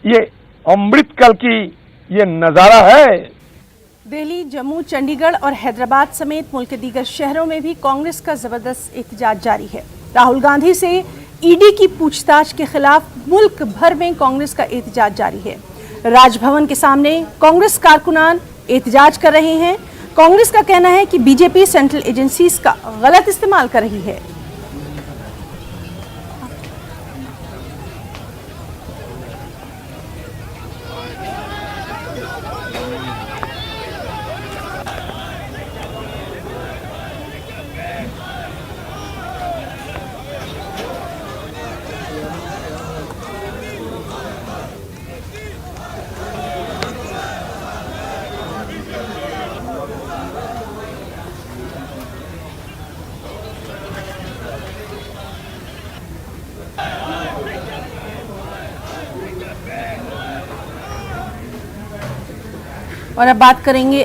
ये अमृतकाल की ये नजारा है। दिल्ली, जम्मू, चंडीगढ़ और हैदराबाद समेत मुल्क के दीगर शहरों में भी कांग्रेस का जबरदस्त एहतजाज जारी है। राहुल गांधी से ईडी की पूछताछ के खिलाफ मुल्क भर में कांग्रेस का एहतजाज जारी है। राजभवन के सामने कांग्रेस कारकुनान एहतजाज कर रहे हैं। कांग्रेस का कहना है कि बीजेपी सेंट्रल एजेंसीज का गलत इस्तेमाल कर रही है। और अब बात करेंगे